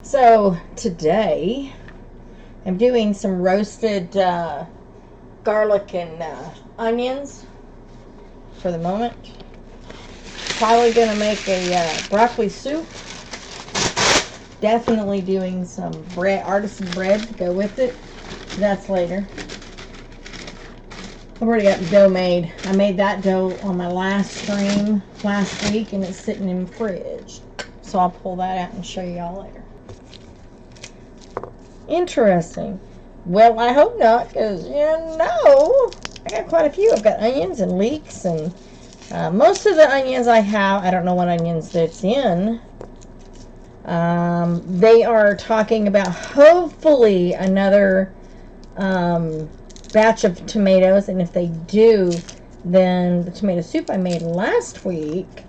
So today I'm doing some roasted garlic and onions for the moment. Probably going to make a broccoli soup. Definitely doing some bread, artisan bread to go with it. That's later. I've already got the dough made. I made that dough on my last stream last week and it's sitting in the fridge. So I'll pull that out and show you all later. Interesting. Well, I hope not, because, I got quite a few. I've got onions and leeks, and most of the onions I have, I don't know what onions it's in. They are talking about hopefully another batch of tomatoes, and if they do, then the tomato soup I made last week,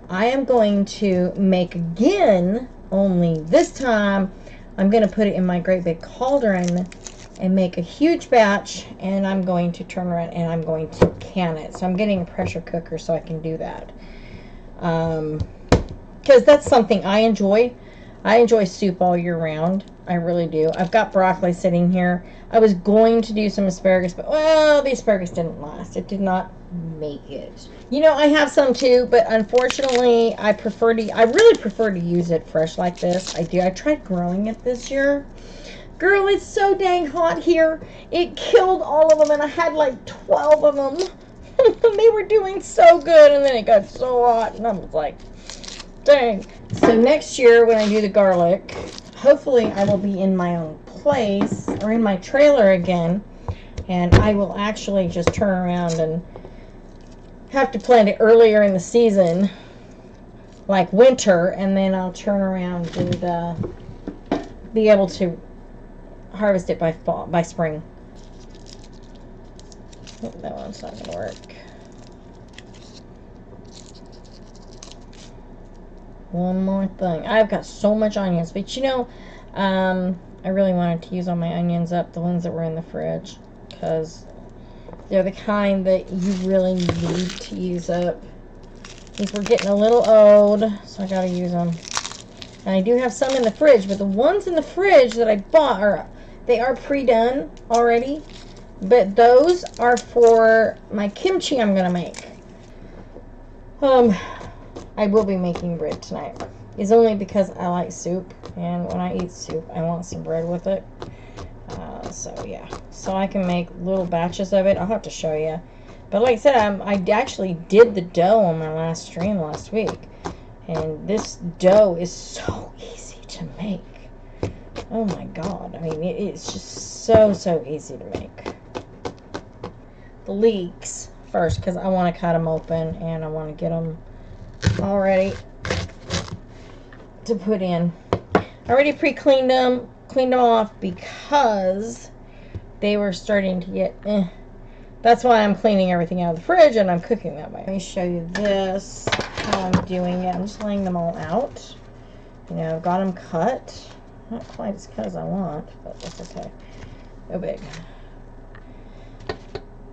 I am going to make again, only this time I'm going to put it in my great big cauldron and make a huge batch, and I'm going to turn around and I'm going to can it. So I'm getting a pressure cooker so I can do that. Because that's something I enjoy. I enjoy soup all year round. I really do. I've got broccoli sitting here. I was going to do some asparagus, but, well, the asparagus didn't last. It did not make it. I have some too, but unfortunately, I really prefer to use it fresh like this. I do. I tried growing it this year. Girl, it's so dang hot here. It killed all of them, and I had like 12 of them. They were doing so good, and then it got so hot, and I was like, dang. So next year, when I do the garlic, hopefully I will be in my own place, or in my trailer again, and I will actually just turn around and have to plant it earlier in the season, like winter, and then I'll turn around and be able to harvest it by fall, by spring. Oh, that one's not gonna work. One more thing. I've got so much onions, but I really wanted to use all my onions up, the ones that were in the fridge, because they're the kind that you really need to use up. These were getting a little old, so I gotta use them. And I do have some in the fridge, but the ones in the fridge that I bought they are pre-done already. But those are for my kimchi I'm gonna make. I will be making bread tonight. It's only because I like soup, and when I eat soup, I want some bread with it. So yeah, so I can make little batches of it. I'll have to show you. But like I said, I actually did the dough on my last stream last week, and this dough is so easy to make. Oh my god! I mean, it's just so easy to make. The leeks first, because I want to cut them open and I want to get them all ready to put in. I already pre-cleaned them, cleaned them off because they were starting to get That's why I'm cleaning everything out of the fridge and I'm cooking that way. Let me show you this, how I'm doing it. I'm just laying them all out. I've got them cut. Not quite as cut as I want, but that's okay. No big.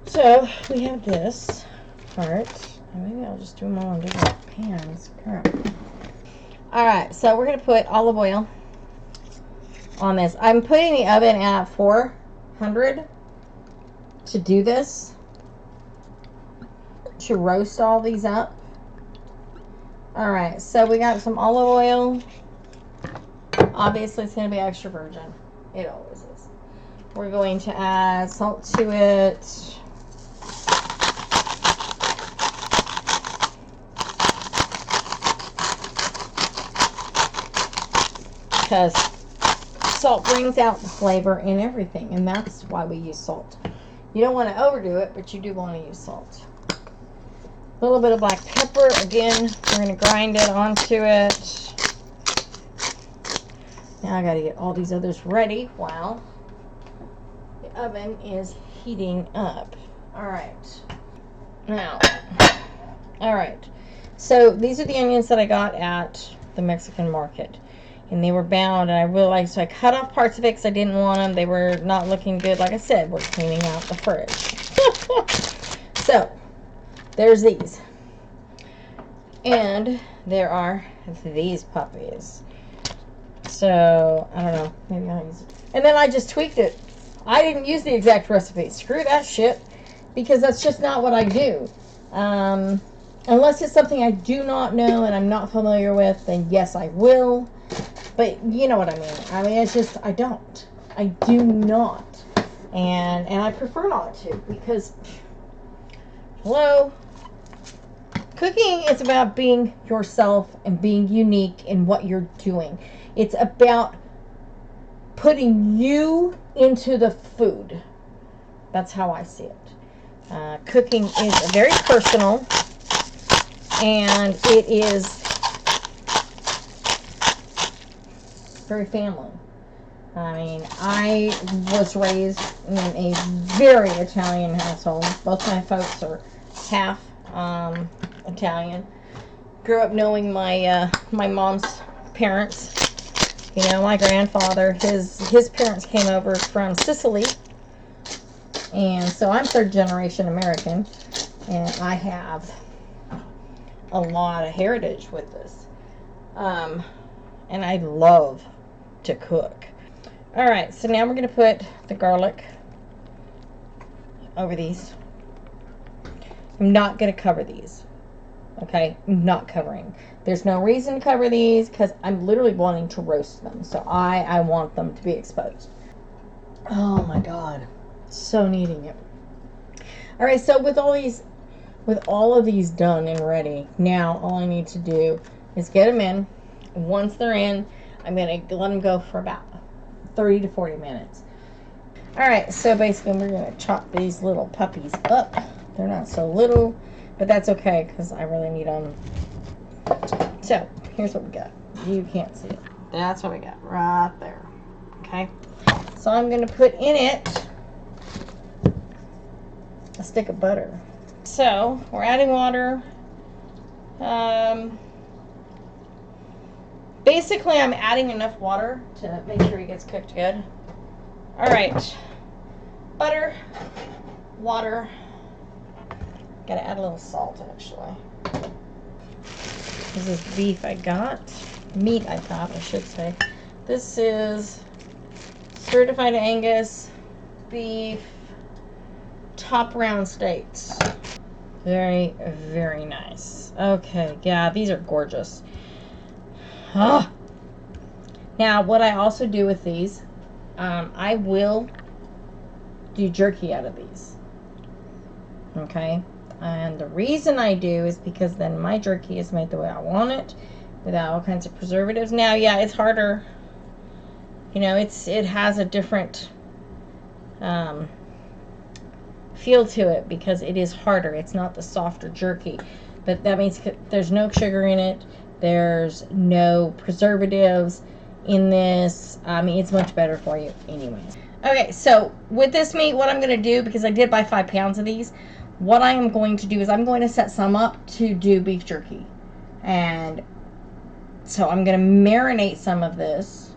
So we have this part. Maybe I'll just do them all in different pans. Alright, so we're going to put olive oil on this. I'm putting the oven at 400 to do this, to roast all these up. Alright, so we got some olive oil. Obviously, it's going to be extra virgin. It always is. We're going to add salt to it. Because salt brings out the flavor in everything, and that's why we use salt. You don't want to overdo it, but you do want to use salt. A little bit of black pepper. Again, we're going to grind it onto it. Now I got to get all these others ready while the oven is heating up. Alright. Now, alright. So these are the onions that I got at the Mexican market. And they were bound, and I really liked, so I cut off parts of it because I didn't want them. They were not looking good. Like I said, we're cleaning out the fridge. So, there's these. And there are these puppies. So, I don't know. Maybe I'll use it. And then I just tweaked it. I didn't use the exact recipe. Screw that shit. Because that's just not what I do. Unless it's something I do not know and I'm not familiar with, then yes, I will. But you know what I mean. I mean, it's just, I don't. I do not. And I prefer not to. Because, hello? Cooking is about being yourself and being unique in what you're doing. It's about putting you into the food. That's how I see it. Cooking is very personal, and it is very family. I mean, I was raised in a very Italian household. Both my folks are half Italian. Grew up knowing my my mom's parents. You know, my grandfather, his parents came over from Sicily, and so I'm third generation American, and I have a lot of heritage with this, and I love to cook. All right, so now we're going to put the garlic over these. I'm not going to cover these. Okay, I'm not covering. There's no reason to cover these because I'm literally wanting to roast them. So I want them to be exposed. Oh my God, so needing it. All right, so with all of these done and ready, now all I need to do is get them in. Once they're in, I'm going to let them go for about 30 to 40 minutes. All right, so basically we're going to chop these little puppies up. They're not so little, but that's okay because I really need them. So here's what we got. You can't see it. That's what we got right there. Okay, so I'm going to put in it a stick of butter. So we're adding water. Basically, I'm adding enough water to make sure it gets cooked good. All right, butter, water. Gotta add a little salt, actually. This is beef I got. Meat I got, I should say. This is certified Angus beef top round steaks. Very, very nice. Okay, yeah, these are gorgeous. Ah. Now, what I also do with these, I will do jerky out of these. Okay? And the reason I do is because then my jerky is made the way I want it, without all kinds of preservatives. Now, yeah, it's harder. You know, it has a different feel to it because it is harder. It's not the softer jerky. But that means there's no sugar in it. There's no preservatives in this. I mean, it's much better for you anyways. Okay, so with this meat, what I'm going to do, because I did buy 5 pounds of these, what I am going to do is I'm going to set some up to do beef jerky. And so I'm going to marinate some of this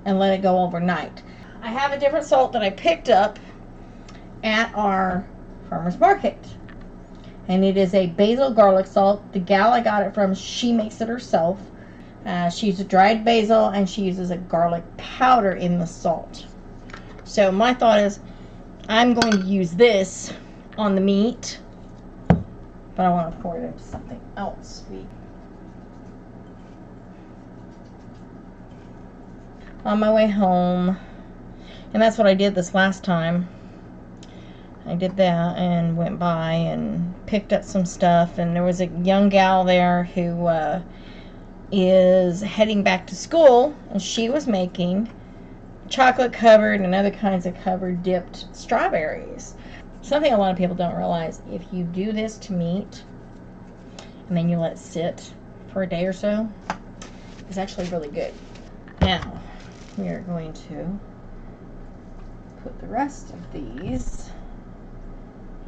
and let it go overnight. I have a different salt that I picked up at our farmer's market. And it is a basil garlic salt. The gal I got it from, she makes it herself. She uses dried basil and she uses a garlic powder in the salt. So my thought is I'm going to use this on the meat, but I want to pour it into something else sweet. On my way home, and that's what I did this last time. I did that and went by and picked up some stuff, and there was a young gal there who is heading back to school, and she was making chocolate covered and other kinds of covered dipped strawberries. Something a lot of people don't realize, if you do this to meat and then you let it sit for a day or so, it's actually really good. Now we are going to put the rest of these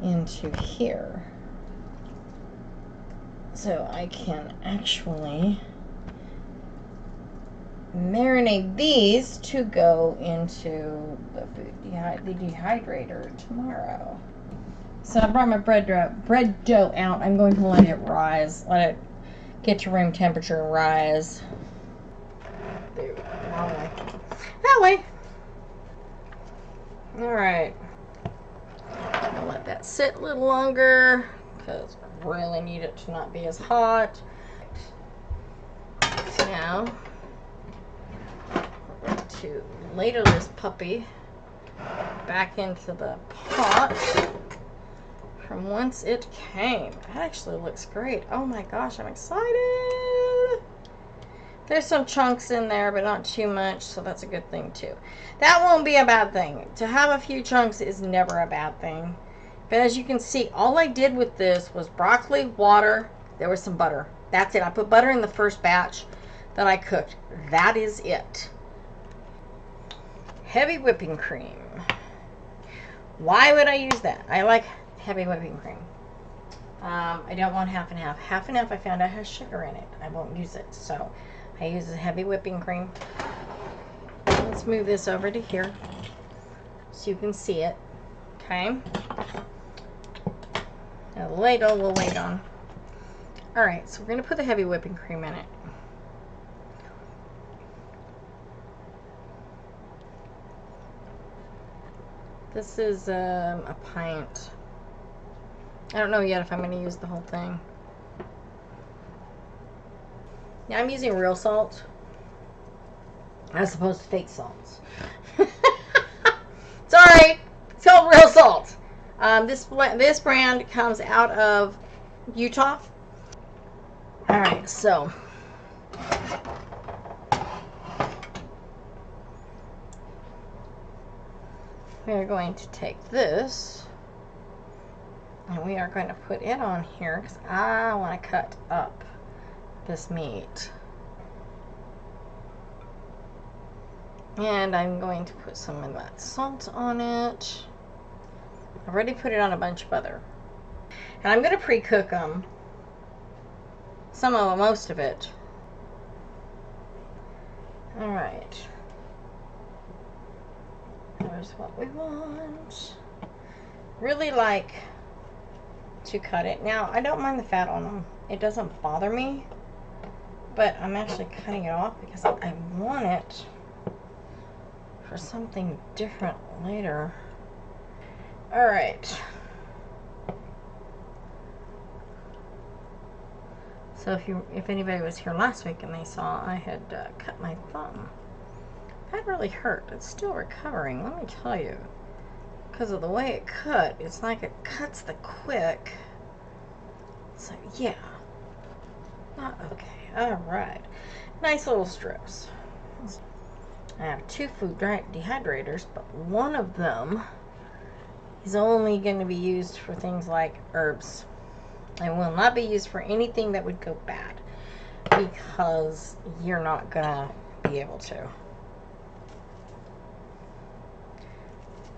into here so I can actually marinate these to go into the dehydrator tomorrow. So I brought my bread dough out. I'm going to let it rise, let it get to room temperature and rise. Dude, wrong way. That way. Alright. I'll let that sit a little longer because I really need it to not be as hot. Now, we're going to ladle this puppy back into the pot from whence it came. That actually looks great. Oh my gosh, I'm excited. There's some chunks in there, but not too much, so that's a good thing too. That won't be a bad thing. To have a few chunks is never a bad thing. But as you can see, all I did with this was broccoli, water, there was some butter. That's it. I put butter in the first batch that I cooked. That is it. Heavy whipping cream. Why would I use that? I like heavy whipping cream. I don't want half and half. Half and half I found out has sugar in it. I won't use it. So I use a heavy whipping cream. Let's move this over to here so you can see it. Okay. Now the ladle we'll wait on. Alright, so we're going to put the heavy whipping cream in it. This is a pint. I don't know yet if I'm going to use the whole thing. Now I'm using real salt as opposed to fake salt. It's alright. It's called real salt. This brand comes out of Utah. Alright, so we are going to take this and we are going to put it on here because I want to cut up this meat. And I'm going to put some of that salt on it. I've already put it on a bunch of other. And I'm going to pre-cook them. Some of them, most of it. Alright. There's what we want. Really like to cut it. Now, I don't mind the fat on them. It doesn't bother me. But I'm actually cutting it off because I want it for something different later. Alright. So if anybody was here last week and they saw I had cut my thumb, that really hurt. It's still recovering, let me tell you. Because of the way it cut, it's like it cuts the quick. So yeah. Not okay. Alright. Nice little strips. I have 2 food dehydrators, but one of them is only going to be used for things like herbs. It will not be used for anything that would go bad because you're not going to be able to.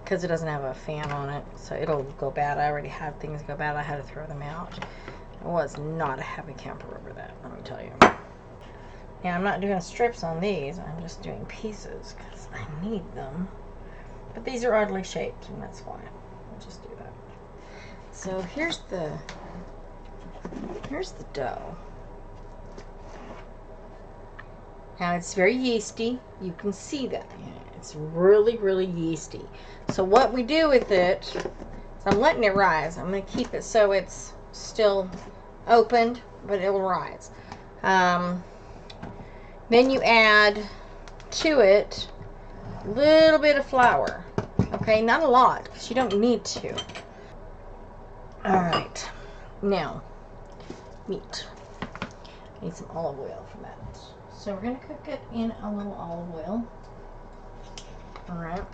Because it doesn't have a fan on it, so it'll go bad. I already had things go bad. I had to throw them out. I was not a happy camper over that, let me tell you. Now, I'm not doing strips on these. I'm just doing pieces because I need them. But these are oddly shaped, and that's why. I'll just do that. So here's the dough. Now it's very yeasty. You can see that. It's really, really yeasty. So what we do with it is I'm letting it rise. I'm going to keep it so it's still opened, but it will rise. Then you add to it a little bit of flour. Okay, not a lot, because you don't need to. Alright, now, meat. I need some olive oil for that. So we're going to cook it in a little olive oil. Alright.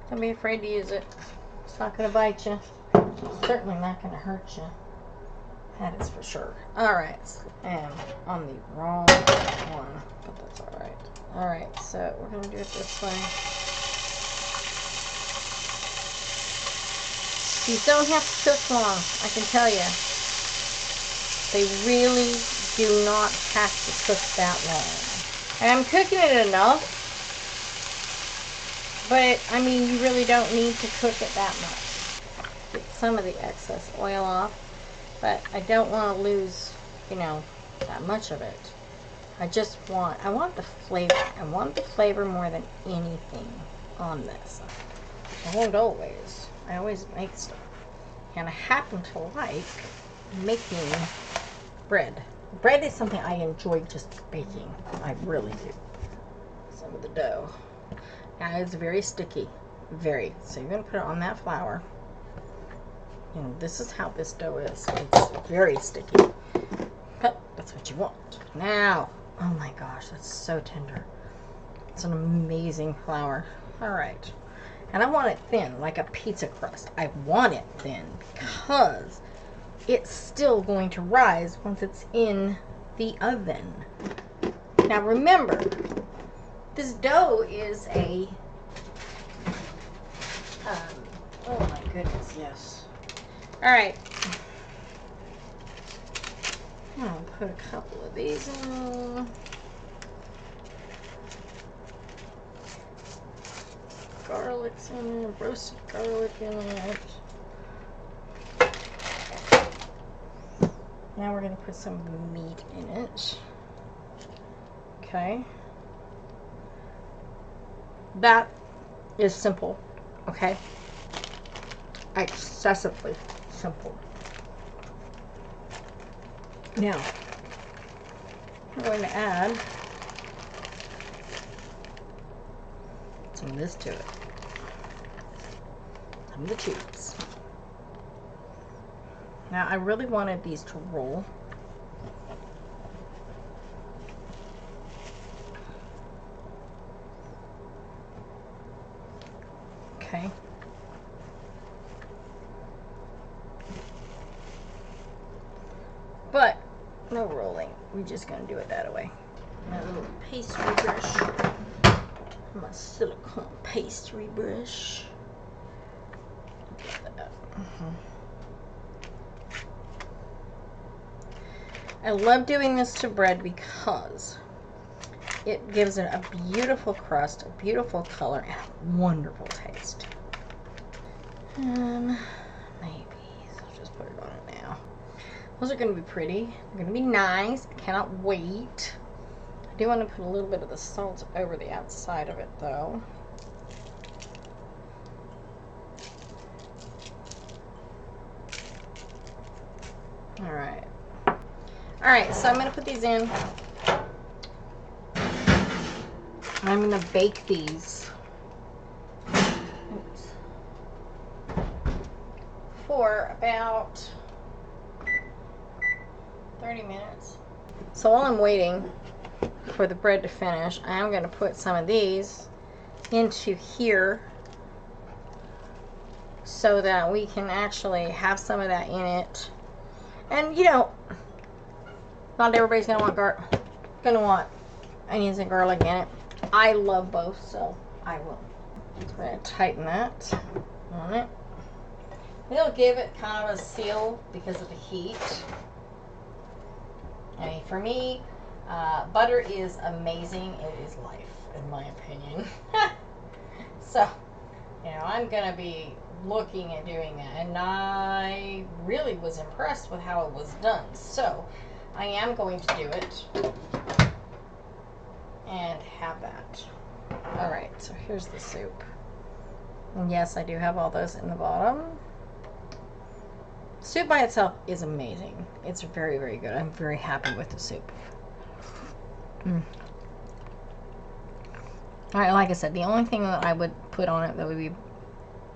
Don't be afraid to use it. It's not going to bite you. It's certainly not going to hurt you. That is for sure. Alright, and on the wrong one, but that's alright. Alright, so we're going to do it this way. These don't have to cook long, I can tell you. They really do not have to cook that long. And I'm cooking it enough, but I mean, you really don't need to cook it that much. Get some of the excess oil off. But I don't want to lose, you know, that much of it. I want the flavor. I want the flavor more than anything on this. I won't always. I always make stuff. And I happen to like making bread. Bread is something I enjoy just baking. I really do. Some of the dough. Now it's very sticky. Very. So you're going to put it on that flour. And this is how this dough is. It's very sticky. But that's what you want. Now, oh my gosh, that's so tender. It's an amazing flour. Alright. And I want it thin, like a pizza crust. I want it thin because it's still going to rise once it's in the oven. Now remember, this dough is a, oh my goodness, yes. Alright. I'll put a couple of these in. Garlic's in it, roasted garlic in it. Now we're going to put some meat in it. Okay. That is simple. Okay. Excessively simple. Now, I'm going to add some of this to it. Some of the cheese. Now, I really wanted these to roll. Okay. But no rolling. We're just going to do it that way. My little pastry brush. My silicone pastry brush. I love doing this to bread because it gives it a beautiful crust, a beautiful color, and a wonderful taste. Maybe. So I'll just put it on it now. Those are going to be pretty. They're going to be nice. I cannot wait. I do want to put a little bit of the salt over the outside of it, though. Alright. Alright, so I'm going to put these in. I'm going to bake these for about 30 minutes. So while I'm waiting for the bread to finish, I am going to put some of these into here so that we can actually have some of that in it. And you know, not everybody's going to want onions and garlic in it. I love both, so I will. I'm going to tighten that on it. It'll give it kind of a seal because of the heat. I mean, for me, butter is amazing. It is life, in my opinion. So, you know, I'm going to be looking at doing that. And I really was impressed with how it was done. So, I am going to do it and have that. Alright, so here's the soup. And yes, I do have all those in the bottom. Soup by itself is amazing. It's very, very good. I'm very happy with the soup. Alright, like I said, the only thing that I would put on it that would be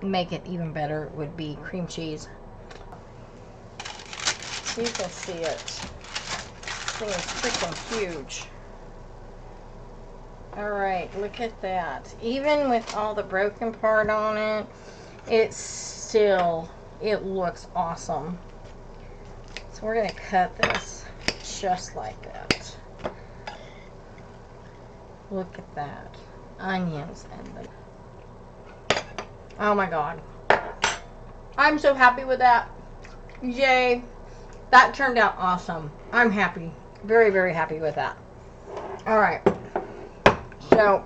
make it even better would be cream cheese. So you can see it. This thing is freaking huge. Alright, look at that. Even with all the broken part on it, it looks awesome. So we're going to cut this just like that. Look at that. Onions and the... Oh my god. I'm so happy with that. Yay. That turned out awesome. I'm happy. Very, very happy with that. Alright. So,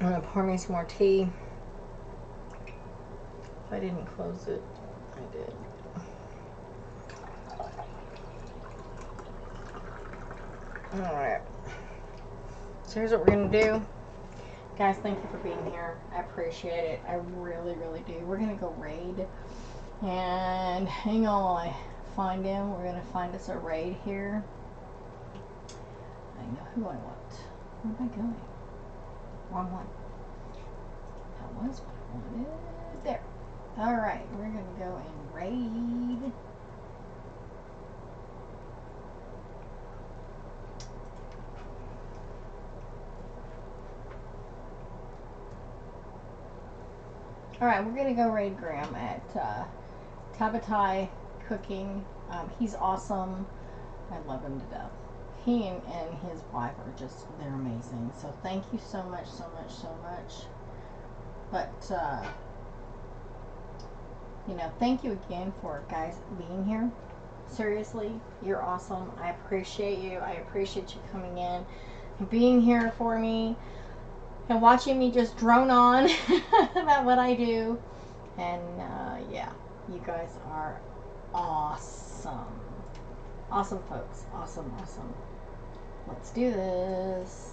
I'm going to pour me some more tea. If I didn't close it, I did. Alright. So here's what we're going to do. Guys, thank you for being here. I appreciate it. I really, really do. We're going to go raid. And hang on while I find him. We're going to find us a raid here. I know who I want. Where am I going? Wrong one. That was what I wanted. There. Alright, we're going to go and raid. Alright, we're going to go raid Graham at Tabatai Cooking. He's awesome. I love him to death. He and his wife are just, they're amazing. So thank you so much, so much, so much. But, you know, thank you again for guys being here. Seriously, you're awesome. I appreciate you. I appreciate you coming in and being here for me and watching me just drone on about what I do. And yeah, you guys are awesome. Awesome, folks. Awesome, awesome. Let's do this.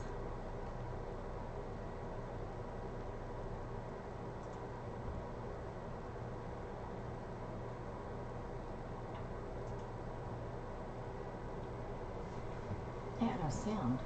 Yeah, no sound.